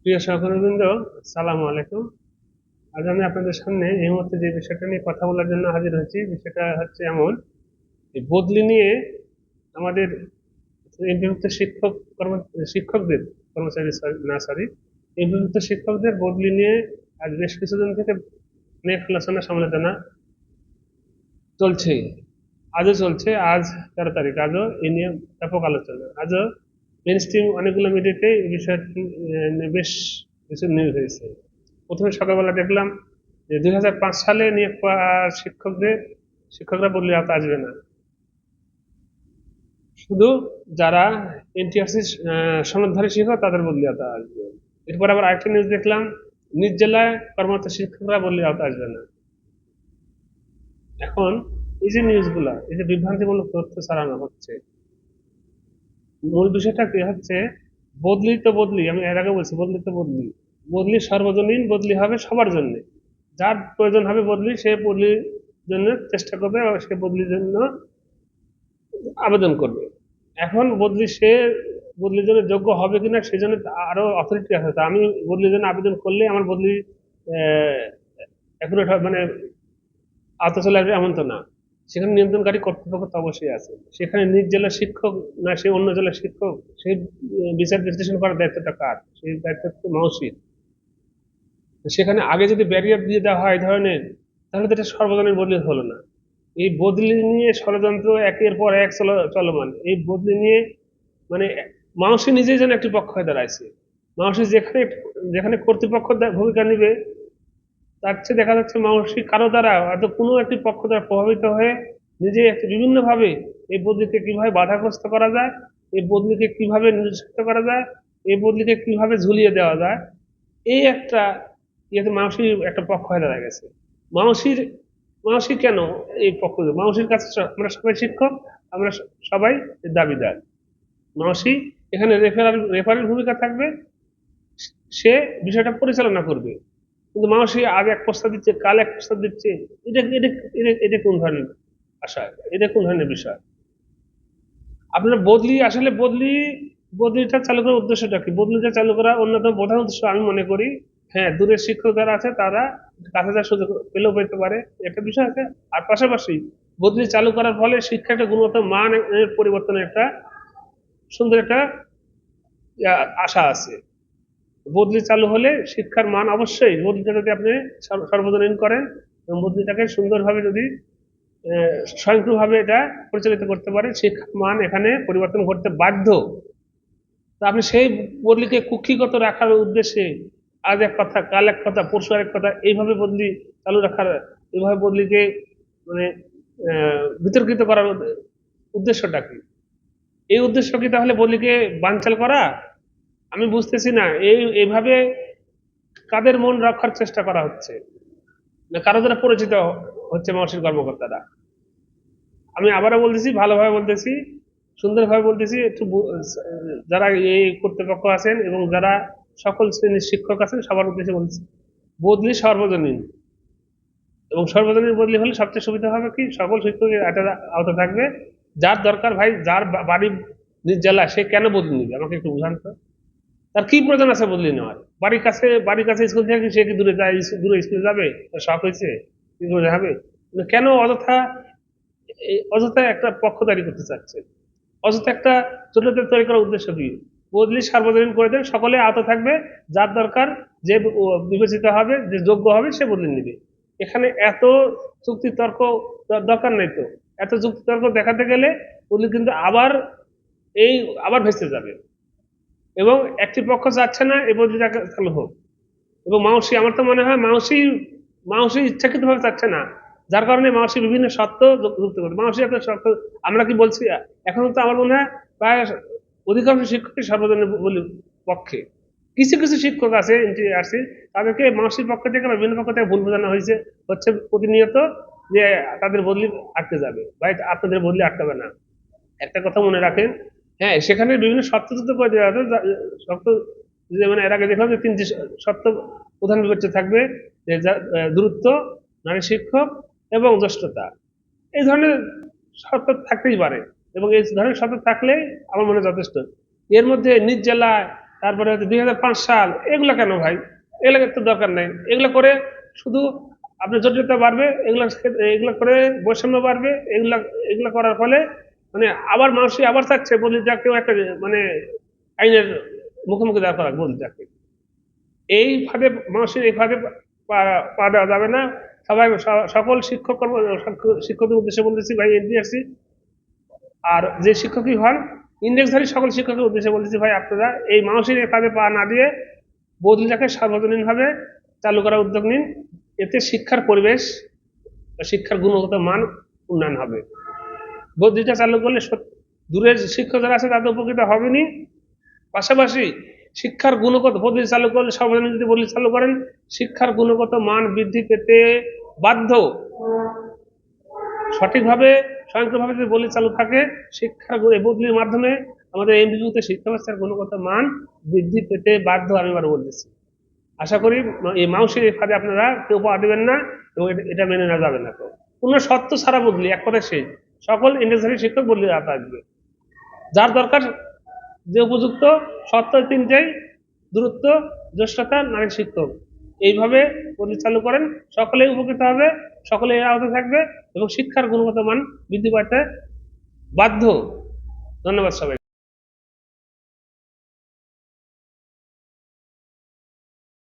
প্রিয় সহকর্মীবৃন্দ, সালামু আলাইকুম। আজ আমি আপনাদের সামনে এই মুহূর্তে যে বিষয়টা নিয়ে কথা বলার জন্য হাজির হয়েছি, বিষয়টা হচ্ছে এমন এই বদলি নিয়ে আমাদের এমপিভুক্ত শিক্ষকদের, কর্মচারী না সরি, এমপিভুক্ত শিক্ষকদের বদলি নিয়ে আজ বেশ কিছুদিন থেকে অনেক আলোচনা সমালোচনা চলছে। আজও চলছে। আজ 13 তারিখ, আজও এই নিয়ে ব্যাপক আলোচনা। আজও মেন স্ট্রিম অনেকগুলো মিডিয়াতে এই বিষয়টি নিয়ে বেশ কিছু নিউজ হয়েছে। প্রথমে সকালবেলা দেখলাম যে 2005 সালে নিয়োগ পাওয়া শিক্ষকরা বদলি আওতা আসবে না, শুধু যারা এনটিআরসি সনদধারী শিক্ষক তাদের বদলি আওতা আসবে। এরপর আবার আরেকটা নিউজ দেখলাম, নিজ জেলায় কর্মরত শিক্ষকরা বদলি আওতা আসবে না। এখন এই যে নিউজগুলা, এই যে বিভ্রান্তিমূলক তথ্য ছড়ানো হচ্ছে, মূল বিষয়টা কি হচ্ছে? বদলি তো বদলি, আমি এর আগে বলছি বদলি তো বদলি। বদলি সর্বজনীন, বদলি হবে সবার জন্য। যার প্রয়োজন হবে বদলি, সে বদলির জন্য চেষ্টা করবে এবং সে বদলির জন্য আবেদন করবে। এখন বদলির জন্য যোগ্য হবে কিনা সেজন্য আরো অথরিটি আছে। তা আমি বদলির জন্য আবেদন করলে আমার বদলি অ্যাকুরেট মানে আওতা চলে আসবে এমন তো না। সেখানে নিয়ন্ত্রণকারী কর্তৃপক্ষ তো অবশ্যই আছে। সেখানে নিজ জেলার শিক্ষক না সে অন্য জেলার শিক্ষক, সেই বিচার বিশ্লেষণ করার দায়িত্বটা কার? সেই দায়িত্ব তো মাউসির। সেখানে আগে যদি ব্যারিয়ার দিয়ে দেওয়া হয় এই ধরনের, তাহলে তো এটা সর্বজনীন বদলি হলো না। এই বদলি নিয়ে ষড়যন্ত্র একের পর এক চলমান। এই বদলি নিয়ে মানে মাউসি নিজেই যেন একটি পক্ষ হয়ে দাঁড়াইছে। মাউসি যেখানে যেখানে কর্তৃপক্ষ ভূমিকা নিবে, তার চেয়ে দেখা যাচ্ছে মানসিক কারো দ্বারা হয়তো কোনো একটি পক্ষ দ্বারা প্রভাবিত হয়ে নিজে একটি বিভিন্ন ভাবে এই বদলিকে কিভাবে বাধাগ্রস্ত করা যায়, এই বদলিকে কিভাবে নিরুৎসাহিত করা যায়, এই বদলিকে কিভাবে ঝুলিয়ে দেওয়া যায়, এই একটা ইয়েতে মানসিক একটা পক্ষ হয়ে দাঁড়া গেছে। মানসির মানসি কেন এই পক্ষ? মানসির কাছে আমরা সবাই শিক্ষক, আমরা সবাই দাবিদার। মানসি এখানে রেফারের ভূমিকা থাকবে, সে বিষয়টা পরিচালনা করবে। কিন্তু মানুষ আজ এক প্রস্তাব দিচ্ছে, কাল এক প্রস্তাব দিচ্ছে। এটা এটা এটা কোন ধরনের আশা? এটা কোন ধরনের বিষয়? আপনার বদলিটা চালু করার উদ্দেশ্যটা কি? বদলিটা চালু করার অন্যতম প্রধান উদ্দেশ্য আমি মনে করি, হ্যাঁ, দূরের শিক্ষক যারা আছে তারা কাছে যাওয়ার সুযোগ পেলেও পেতে পারে, একটা বিষয় আছে। আর পাশাপাশি বদলি চালু করার ফলে শিক্ষার একটা গুণগত মান পরিবর্তনের একটা সুন্দর একটা আশা আছে। বদলি চালু হলে শিক্ষার মান অবশ্যই, বদলিটা যদি আপনি সর্বজনীন করেন এবং বদলিটাকে সুন্দরভাবে যদি স্বয়ংক্রিয়ভাবে এটা পরিচালিত করতে পারে, শিক্ষার মান এখানে পরিবর্তন করতে বাধ্য। তা আপনি সেই বদলিকে কুক্ষিগত রাখার উদ্দেশ্যে আজ এক কথা, কাল এক কথা, পরশু এক কথা, এইভাবে বদলি চালু রাখার, এইভাবে বদলিকে মানে বিতর্কিত করার উদ্দেশ্যটা কি? এই উদ্দেশ্য কি তাহলে বদলিকে বানচাল করা? আমি বুঝতেছি না। এইভাবে কাদের মন রক্ষার চেষ্টা করা হচ্ছে, না কারো দ্বারা পরিচিত হচ্ছে মহর্ষির কর্মকর্তারা? আমি আবারও বলতেছি, ভালোভাবে বলতেছি, সুন্দরভাবে বলতেছি, যারা এই কর্তৃপক্ষ আছেন এবং যারা সকল শ্রেণীর শিক্ষক আছেন সবার উদ্দেশ্যে বলতেছি, বদলি সর্বজনীন। এবং সর্বজনীন বদলি হলে সবচেয়ে সুবিধা হবে কি, সকল শিক্ষকের একটা আওতা থাকবে। যার দরকার ভাই, যার বাড়ি নিজ জেলা, সে কেন বদলি নিবে আমাকে একটু বুঝান তো। তার কি প্রয়োজন আছে বদলি নেওয়ার? বাড়ির কাছে স্কুল থেকে সে কি দূরে যায়? দূরে স্কুলে যাবে? তার শখ হয়েছে কি করে হবে? কেন অযথা একটা পক্ষদারি করতে চাচ্ছে? অযথা একটা জটিলতা তৈরি করার উদ্দেশ্য কি? বদলি সার্বজনীন করে দেন, সকলে আওতা থাকবে। যার দরকার, যে বিবেচিত হবে, যে যোগ্য হবে, সে বদলি নিবে। এখানে এত যুক্তি তর্ক দরকার নেই তো। এত যুক্তি তর্ক দেখাতে গেলে বদলি কিন্তু আবার ভেসে যাবে। এবং একটি পক্ষ চাচ্ছে না এই বদলিটাকে চালু হোক। এবং আমার তো মনে হয় মাউসি ইচ্ছাকৃত ভাবে চাচ্ছে না, যার কারণে মাউসি বিভিন্ন শর্ত যুক্ত করছে। মাউসি একটা শর্ত, আমরা কি বলছি? এখন তো আমার মনে হয় প্রায় অধিকাংশ শিক্ষকই সর্বজনীন বলি পক্ষে। কিছু কিছু শিক্ষক আছে এনটিআরসি, তাদেরকে মাউসির পক্ষ থেকে বা বিভিন্ন পক্ষ থেকে ভুল বোঝানো হচ্ছে প্রতিনিয়ত, যে তাদের বদলি আটকে যাবে। ভাই, আপনাদের বদলি আটকাবে না। একটা কথা মনে রাখেন, হ্যাঁ, সেখানে বিভিন্ন শর্ত যুক্ত করে দেওয়া আছে। শর্ত যেমন এর আগে দেখলাম যে 3টি শর্ত প্রধান বিবেচ্য থাকবে, যে দূরত্ব, নারী শিক্ষক এবং জ্যেষ্ঠতা। এই ধরনের শর্ত থাকতেই পারে, এবং এই ধরনের শর্ত থাকলে আমার মনে হয় যথেষ্ট। এর মধ্যে নিজ জেলায় তারপরে হচ্ছে 2005 সাল, এগুলো কেন ভাই? এগুলো তো দরকার নেই। এগুলো করে শুধু আপনার জটিলতা বাড়বে, এগুলো করে বৈষম্য বাড়বে। এগুলা এগুলো করার ফলে মানে আবার মানুষই আবার চাচ্ছে বদলিটাকেও একটা মানে আইনের মুখোমুখি দাঁড় করা বদলিটাকে। এই ফাঁদে মানুষের এই ফাঁদে পা দেওয়া যাবে না। সবাই সকল শিক্ষকদের উদ্দেশ্যে বলতেছি ভাই, এনটিআরসি আর যে শিক্ষকই হন, ইন্ডেক্সধারী সকল শিক্ষকের উদ্দেশ্যে বলতেছি ভাই, আপনারা এই মানুষের এই ফাঁদে পা না দিয়ে বদলিটাকে সার্বজনীনভাবে চালু করার উদ্যোগ নিন। এতে শিক্ষার পরিবেশ, শিক্ষার গুণগত মান উন্নয়ন হবে। বদলিটা চালু করলে দূরের শিক্ষক যারা আছে তাদের উপকৃত হবেনি, পাশাপাশি শিক্ষার গুণগত বদলি চালু করলে, সর্বজনীন যদি বদলি চালু করেন, শিক্ষার গুণগত মান বৃদ্ধি পেতে বাধ্য। সঠিকভাবে স্বয়ংক্রিয়ভাবে যদি বদলি চালু থাকে, শিক্ষার বদলির মাধ্যমে আমাদের এমবিইউতে শিক্ষা ব্যবস্থার গুণগত মান বৃদ্ধি পেতে বাধ্য। আমি আবার বলতেছি, আশা করি এই মাউসের এই ফাঁদে আপনারা কেউ পা দেবেন না এবং এটা মেনে নেওয়া যাবে না। তো কোনো শর্ত ছাড়া বদলি, এক কথায় শেষ, সকল ইন্ডেক্সধারী শিক্ষক বদলি আসবে। যার দরকার যে উপযুক্ত শর্ত তিনটাই: দূরত্ব, জ্যেষ্ঠতা, নারী শিক্ষক। এইভাবে বদলি চালু করেন, সকলেই উপকৃত হবে, সকলে এর আওতায় থাকবে এবং শিক্ষার গুণগত মান বৃদ্ধি পাইতে বাধ্য। ধন্যবাদ সবাই।